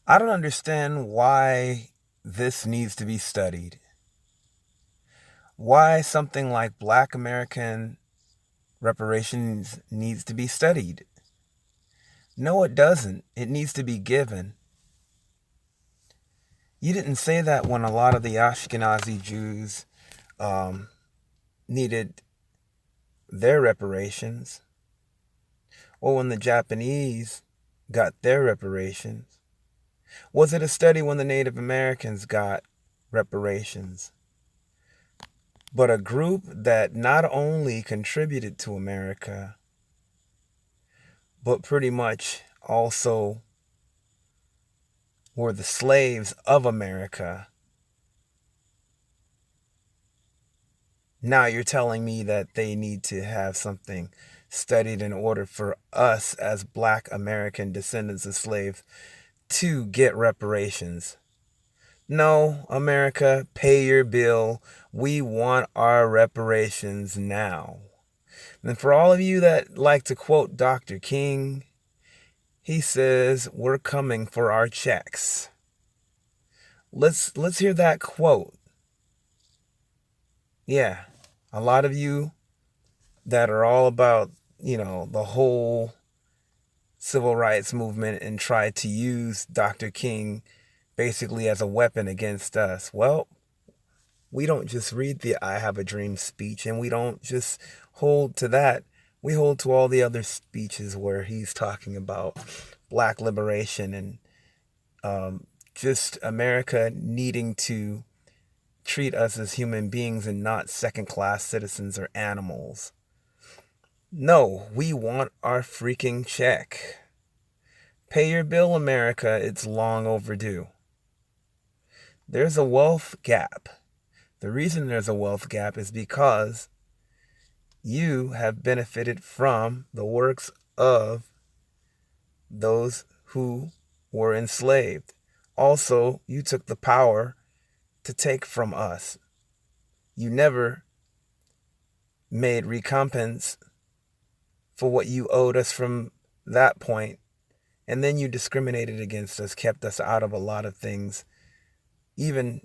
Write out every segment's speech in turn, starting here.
I don't understand why this needs to be studied. Why something like Black American reparations needs to be studied. No, it doesn't. It needs to be given. You didn't say that when a lot of the Ashkenazi Jews um, needed their reparations, or when the Japanese got their reparations. Was it a study when the Native Americans got reparations? But a group that not only contributed to America, but pretty much also were the slaves of America. Now you're telling me that they need to have something studied in order for us as Black American descendants of slaves to get reparations. No, America, pay your bill. We want our reparations now. And for all of you that like to quote Dr. King, he says, "We're coming for our checks." Let's hear that quote. Yeah, a lot of you that are all about, the whole civil rights movement and try to use Dr. King basically as a weapon against us. Well, we don't just read the I Have a Dream speech and we don't just hold to that. We hold to all the other speeches where he's talking about Black liberation and just America needing to treat us as human beings and not second-class citizens or animals. No, we want our freaking check. Pay your bill, America. It's long overdue. There's a wealth gap. The reason there's a wealth gap is because you have benefited from the works of those who were enslaved. Also, you took the power to take from us. You never made recompense for what you owed us from that point. And then you discriminated against us, kept us out of a lot of things, even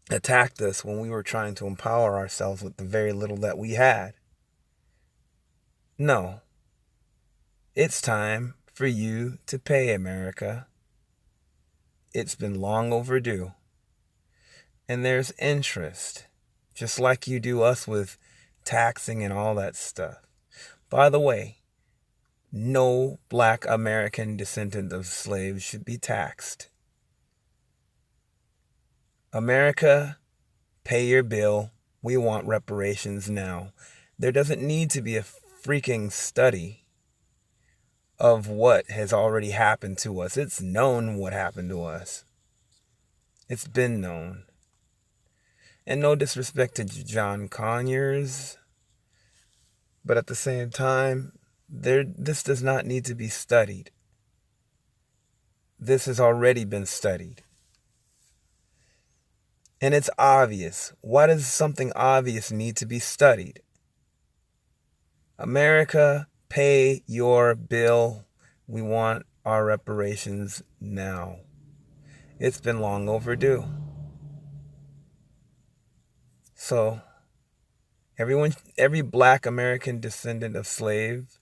attacked us when we were trying to empower ourselves with the very little that we had. No, it's time for you to pay, America. It's been long overdue. And there's interest, just like you do us with taxing and all that stuff. By the way, no Black American descendant of slaves should be taxed. America, pay your bill. We want reparations now. There doesn't need to be a freaking study of what has already happened to us. It's known what happened to us. It's been known. And no disrespect to John Conyers, but at the same time, this does not need to be studied. This has already been studied. And it's obvious. Why does something obvious need to be studied? America, pay your bill. We want our reparations now. It's been long overdue. So, every Black American descendant of slaves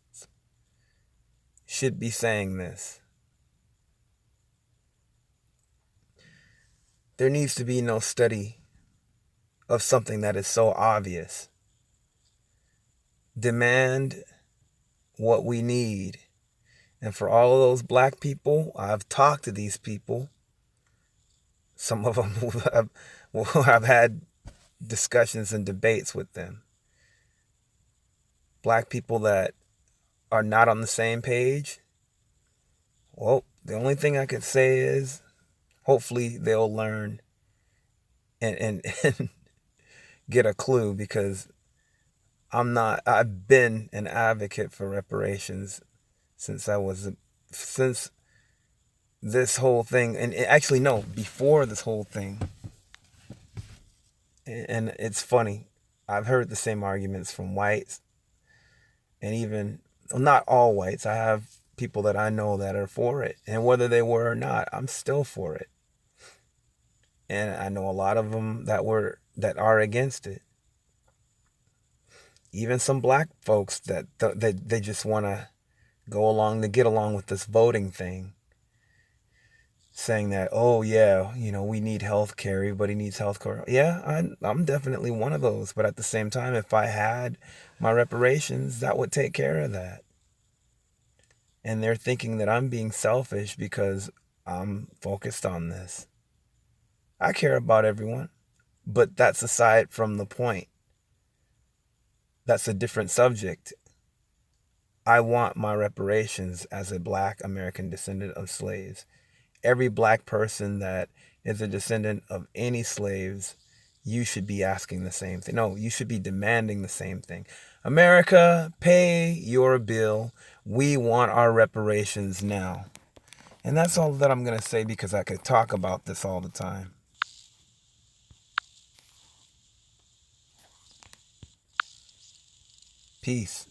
should be saying this. There needs to be no study of something that is so obvious. Demand what we need. And for all of those Black people, I've talked to these people. Some of them who have had discussions and debates with them. Black people that are not on the same page. Well, the only thing I could say is hopefully they'll learn and get a clue, because I've been an advocate for reparations since this whole thing, and actually no, before this whole thing. And it's funny, I've heard the same arguments from whites, and even, well, not all whites. I have people that I know that are for it. And whether they were or not, I'm still for it. And I know a lot of them that are against it. Even some black folks that they just want to go along to get along with this voting thing, saying that, oh yeah, we need health care, everybody needs health care. Yeah, I'm definitely one of those, but at the same time, if I had my reparations, that would take care of that. And they're thinking that I'm being selfish because I'm focused on this. I care about everyone, but that's aside from the point. That's a different subject. I want my reparations as a black American descendant of slaves. Every black person that is a descendant of any slaves, you should be asking the same thing. No, you should be demanding the same thing. America, pay your bill. We want our reparations now. And that's all that I'm going to say, because I could talk about this all the time. Peace.